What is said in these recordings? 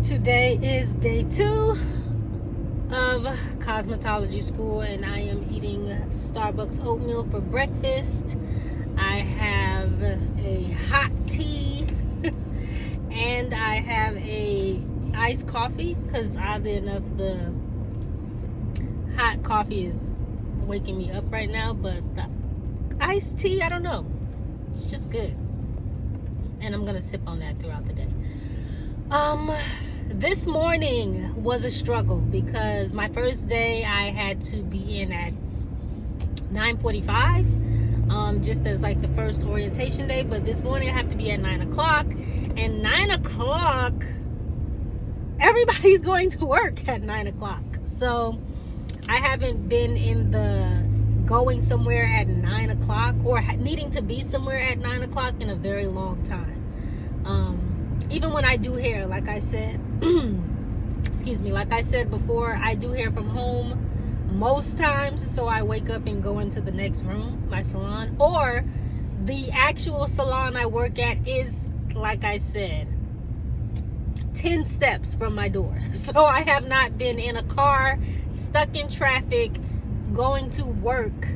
Today is day 2 of Cosmetology school, and I am eating Starbucks oatmeal for breakfast. I have a hot tea and I have a iced coffee because oddly enough the hot coffee is waking me up right now, but the iced tea, I don't know, it's just good, and I'm gonna sip on that throughout the day. This morning was a struggle because my first day I had to be in at 9:45, just as like the first orientation day, but this morning I have to be at 9 o'clock, and 9 o'clock everybody's going to work at 9 o'clock, so I haven't been in the going somewhere at 9 o'clock or needing to be somewhere at 9 o'clock in a very long time. Even when I do hair, like I said, excuse me, like I said before, I do hair from home most times, so I wake up and go into the next room, my salon, or the actual salon I work at is, like I said, 10 steps from my door. So I have not been in a car, stuck in traffic, going to work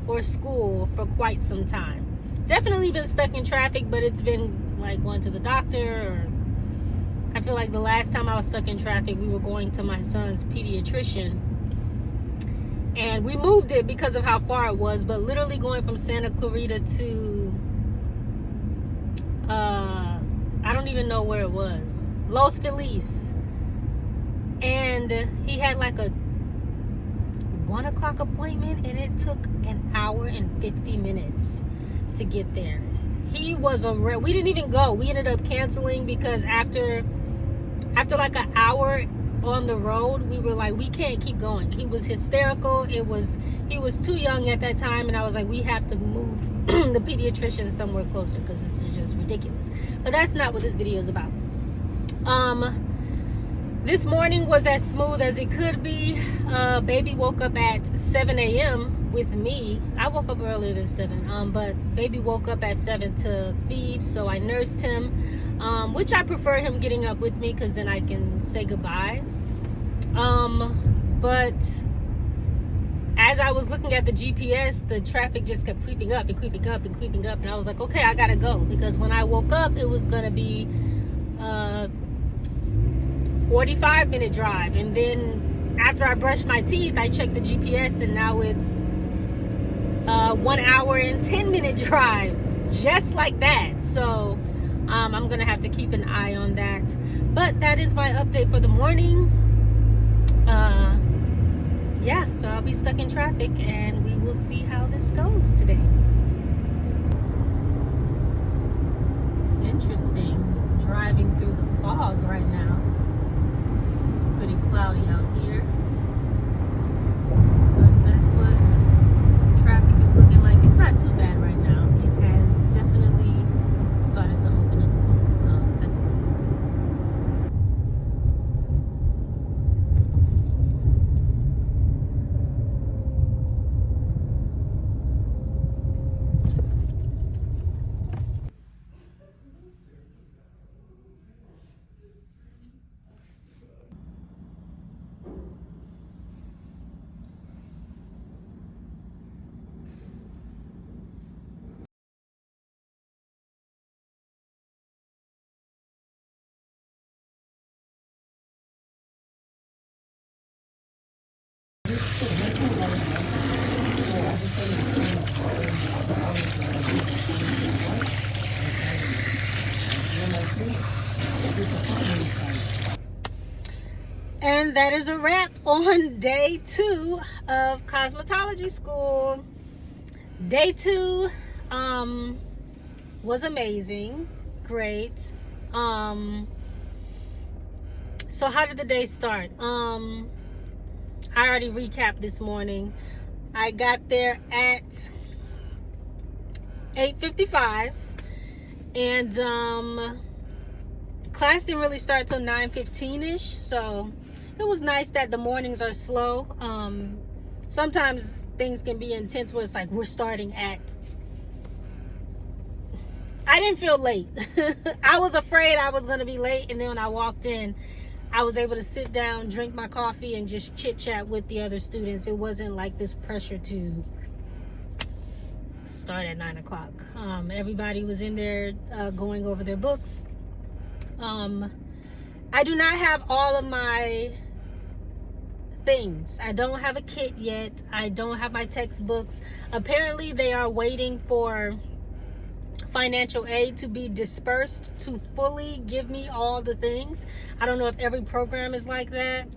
or school for quite some time. Definitely been stuck in traffic, but it's been like going to the doctor, or I feel like the last time I was stuck in traffic, we were going to my son's pediatrician, and we moved it because of how far it was, but literally going from Santa Clarita to I don't even know where it was, Los Feliz, and he had like a 1 o'clock appointment, and it took an hour and 50 minutes to get there. He was we didn't even go. We ended up canceling because after like an hour on the road, we were like, we can't keep going. He was hysterical. He was too young at that time, and I was like, we have to move the pediatrician somewhere closer because this is just ridiculous. But that's not what this video is about. This morning was as smooth as it could be. Baby woke up at 7 a.m. with me. I woke up earlier than 7, but baby woke up at 7 to feed, so I nursed him, which I prefer him getting up with me because then I can say goodbye. But as I was looking at the GPS, the traffic just kept creeping up and creeping up and creeping up, and I was like, okay, I gotta go, because when I woke up, it was gonna be 45-minute drive, and then after I brushed my teeth, I checked the GPS, and now it's 1 hour and 10-minute drive, just like that. So I'm gonna have to keep an eye on that. But that is my update for the morning. Yeah, so I'll be stuck in traffic, and we will see how this goes today. Interesting, driving through the fog right now. It's pretty cloudy out here, but that's what traffic is looking like. It's not too bad right now. It has definitely started to open up a bit, so that's good. And that is a wrap on day 2 of Cosmetology school. Day 2 was amazing, great. So how did the day start? I already recapped this morning. I got there at 8:55, and class didn't really start till 9:15ish, so it was nice that the mornings are slow. Sometimes things can be intense where it's like we're starting at, I didn't feel late. I was afraid I was going to be late, and then when I walked in, I was able to sit down, drink my coffee, and just chit chat with the other students. It wasn't like this pressure to start at 9 o'clock. Everybody was in there going over their books. I do not have all of my things. I don't have a kit yet. I don't have my textbooks. Apparently they are waiting for financial aid to be dispersed to fully give me all the things. I don't know if every program is like that.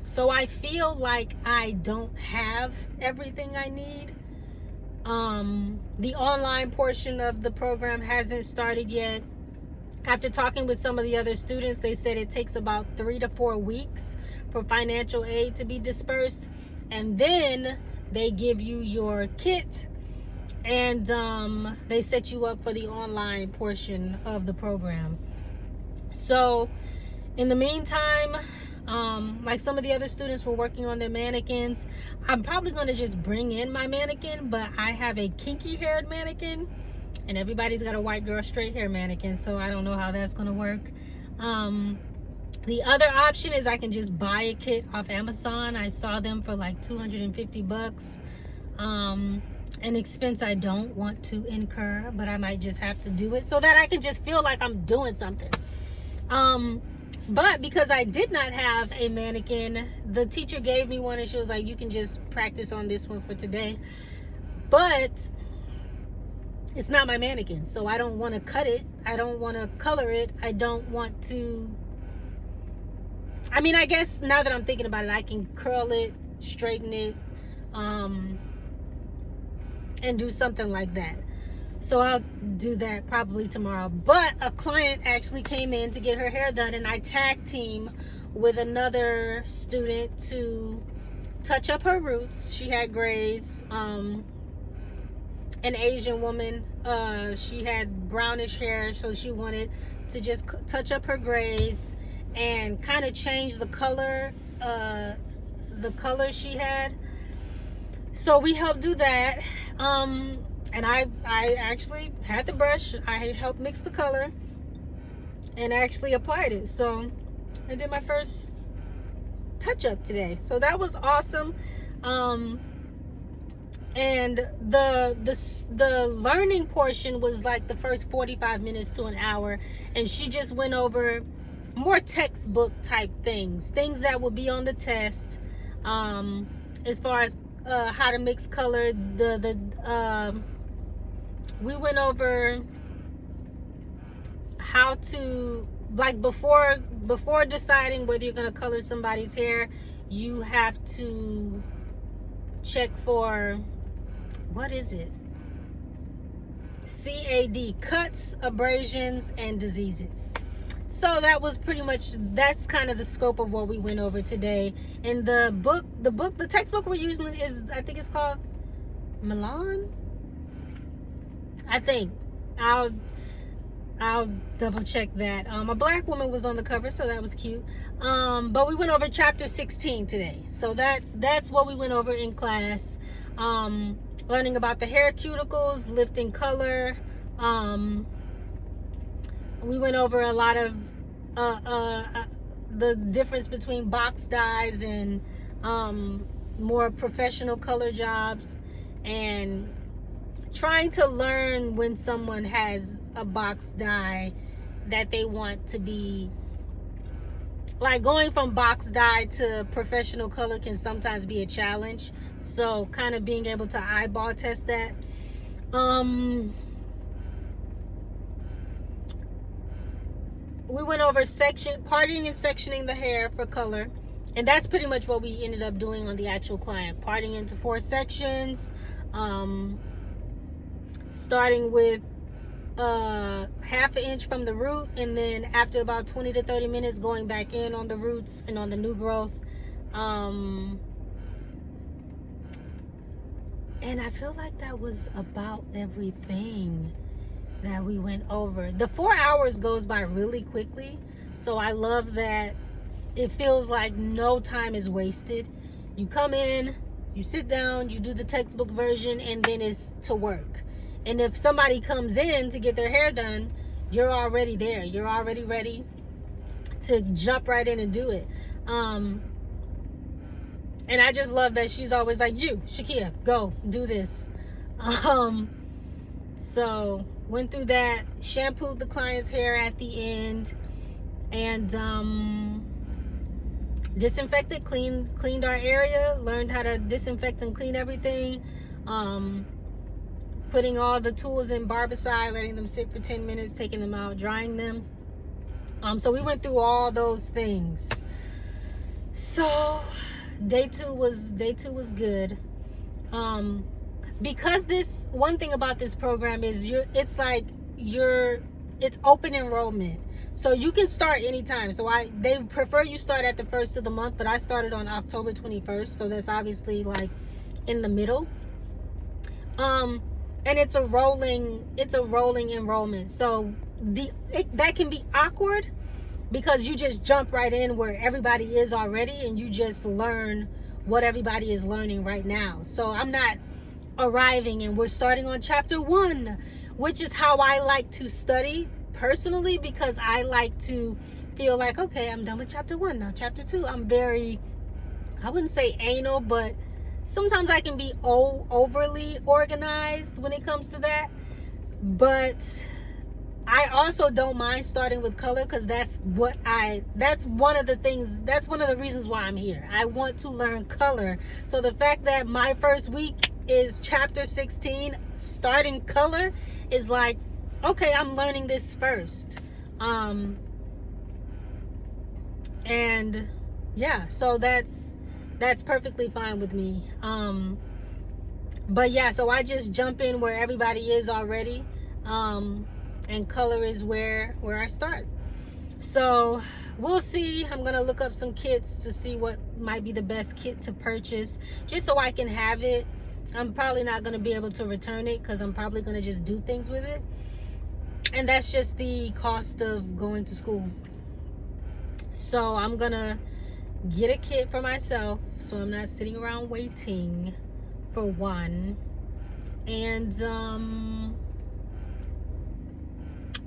So I feel like I don't have everything I need. The online portion of the program hasn't started yet. After talking with some of the other students, they said it takes about 3 to 4 weeks for financial aid to be dispersed, and then they give you your kit, and they set you up for the online portion of the program. So in the meantime, like some of the other students were working on their mannequins. I'm probably going to just bring in my mannequin, but I have a kinky haired mannequin, and everybody's got a white girl straight hair mannequin, so I don't know how that's going to work. The other option is I can just buy a kit off Amazon. I saw them for like $250. An expense I don't want to incur, but I might just have to do it so that I can just feel like I'm doing something. But because I did not have a mannequin, the teacher gave me one, and she was like, you can just practice on this one for today. But it's not my mannequin, so I don't want to cut it. I don't want to color it. I don't want to... I mean, I guess now that I'm thinking about it, I can curl it, straighten it, and do something like that. So I'll do that probably tomorrow. But a client actually came in to get her hair done, and I tag team with another student to touch up her roots. She had grays. An Asian woman, she had brownish hair, so she wanted to just touch up her grays and kind of change the color she had. So we helped do that. And I actually had the brush. I helped mix the color and actually applied it. So I did my first touch up today. So that was awesome. And the learning portion was like the first 45 minutes to an hour, and she just went over more textbook type things that would be on the test, as far as how to mix color. We went over how to, like, before deciding whether you're going to color somebody's hair, you have to check for, what is it? CAD, cuts, abrasions, and diseases. So that was pretty much, that's kind of the scope of what we went over today. And the textbook we're using is, I think it's called Milan, I think. I'll double check that. A black woman was on the cover, so that was cute. But we went over chapter 16 today. So that's what we went over in class. Learning about the hair cuticles, lifting color. We went over a lot of the difference between box dyes and more professional color jobs, and trying to learn when someone has a box dye that they want to be, like, going from box dye to professional color can sometimes be a challenge. So kind of being able to eyeball test that. We went over parting and sectioning the hair for color, and that's pretty much what we ended up doing on the actual client. Parting into 4 sections, starting with half an inch from the root, and then after about 20 to 30 minutes going back in on the roots and on the new growth. And I feel like that was about everything that we went over. The 4 hours goes by really quickly, so I love that. It feels like no time is wasted. You come in, you sit down, you do the textbook version, and then it's to work. And if somebody comes in to get their hair done, you're already there. You're already ready to jump right in and do it. And I just love that she's always like, you, Shakia, go do this. So went through that, shampooed the client's hair at the end, and disinfected, cleaned our area, learned how to disinfect and clean everything, putting all the tools in barbicide, letting them sit for 10 minutes, taking them out, drying them. So we went through all those things. So day two was good. Because this one thing about this program is it's open enrollment. So you can start anytime. So they prefer you start at the 1st of the month, but I started on October 21st, so that's obviously like in the middle. And it's a rolling enrollment. So that can be awkward because you just jump right in where everybody is already and you just learn what everybody is learning right now. So I'm not arriving and we're starting on chapter 1, which is how I like to study personally, because I like to feel like, okay, I'm done with chapter 1, now chapter 2. I'm very, I wouldn't say anal, but sometimes I can be overly organized when it comes to that. But I also don't mind starting with color, because that's one of the reasons why I'm here. I want to learn color. So the fact that my first week is chapter 16, starting color, is like, okay, I'm learning this first. And yeah, so that's perfectly fine with me. But yeah, so I just jump in where everybody is already. And color is where I start. So we'll see. I'm gonna look up some kits to see what might be the best kit to purchase, just so I can have it. I'm probably not gonna be able to return it because I'm probably gonna just do things with it, and that's just the cost of going to school. So I'm gonna get a kit for myself, so I'm not sitting around waiting, for one. And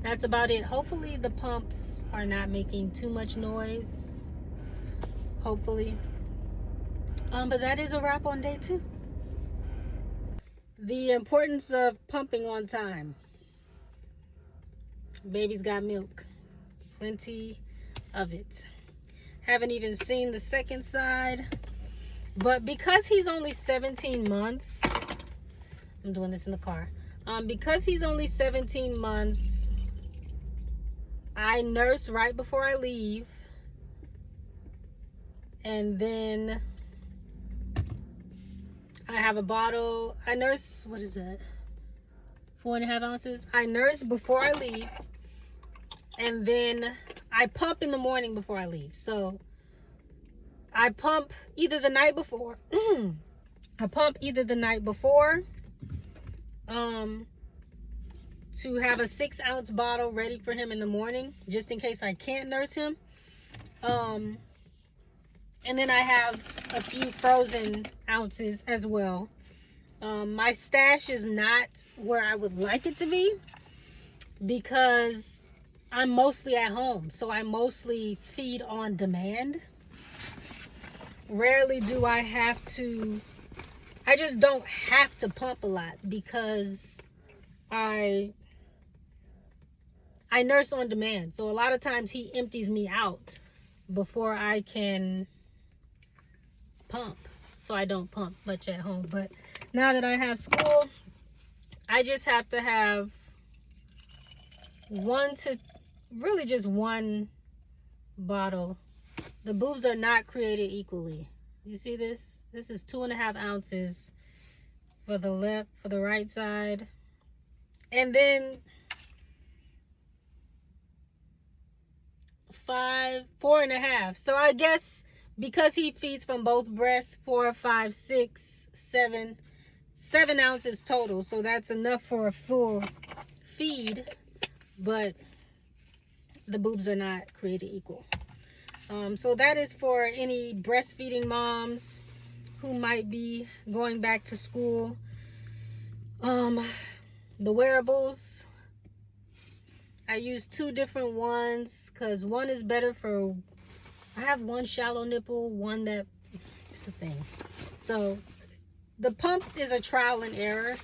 that's about it. Hopefully the pumps are not making too much noise. Hopefully. But that is a wrap on day 2. The importance of pumping on time. Baby's got milk. Plenty of it. Haven't even seen the second side. But because he's only 17 months, I'm doing this in the car. Because he's only 17 months, I nurse right before I leave, and then I have a bottle. I nurse, what is that? 4.5 ounces. I nurse before I leave, and then I pump in the morning before I leave. So I pump either the night before. I pump either the night before, to have a 6-ounce bottle ready for him in the morning, just in case I can't nurse him. And then I have a few frozen ounces as well. My stash is not where I would like it to be, because I'm mostly at home, so I mostly feed on demand. Rarely do I have to, I just don't have to pump a lot, because I nurse on demand. So a lot of times he empties me out before I can pump. So I don't pump much at home. But now that I have school, I just have to have just one bottle. The boobs are not created equally. You see this? This is 2.5 ounces for the right side. And then 4.5. So I guess because he feeds from both breasts, 4, 5, 6, 7 ounces total. So that's enough for a full feed, but the boobs are not created equal. So that is for any breastfeeding moms who might be going back to school. The wearables, I use 2 different ones because one is better for, I have one shallow nipple, one that, it's a thing. So the pumps is a trial and error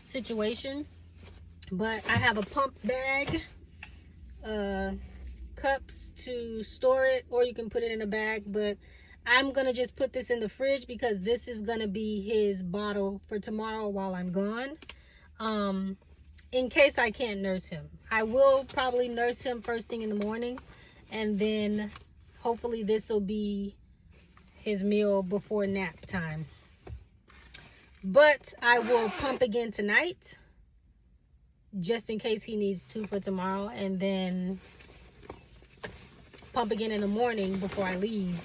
situation, but I have a pump bag, cups to store it, or you can put it in a bag, but I'm gonna just put this in the fridge because this is gonna be his bottle for tomorrow while I'm gone, in case I can't nurse him. I will probably nurse him first thing in the morning, and then hopefully this will be his meal before nap time. But I will pump again tonight just in case he needs to for tomorrow, and then pump again in the morning before I leave.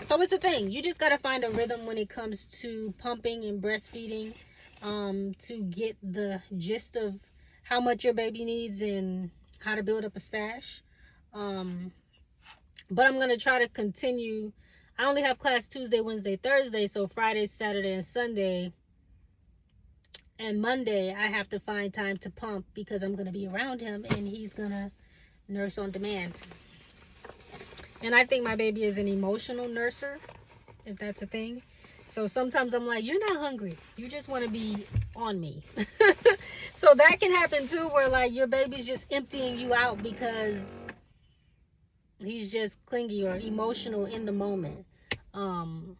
So it's a thing. You just got to find a rhythm when it comes to pumping and breastfeeding, to get the gist of how much your baby needs and how to build up a stash. But I'm going to try to continue. I only have class Tuesday, Wednesday, Thursday, so Friday, Saturday, and Sunday. And Monday, I have to find time to pump because I'm going to be around him and he's going to nurse on demand. And I think my baby is an emotional nurser, if that's a thing. So sometimes I'm like, you're not hungry. You just want to be on me. So that can happen too, where like your baby's just emptying you out because he's just clingy or emotional in the moment. And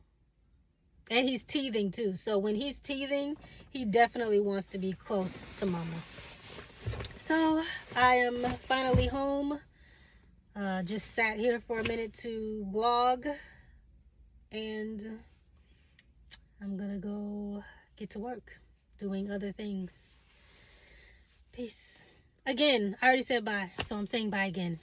he's teething too. So when he's teething, he definitely wants to be close to mama. So I am finally home. Just sat here for a minute to vlog, and I'm gonna go get to work doing other things. Peace. Again, I already said bye, so I'm saying bye again.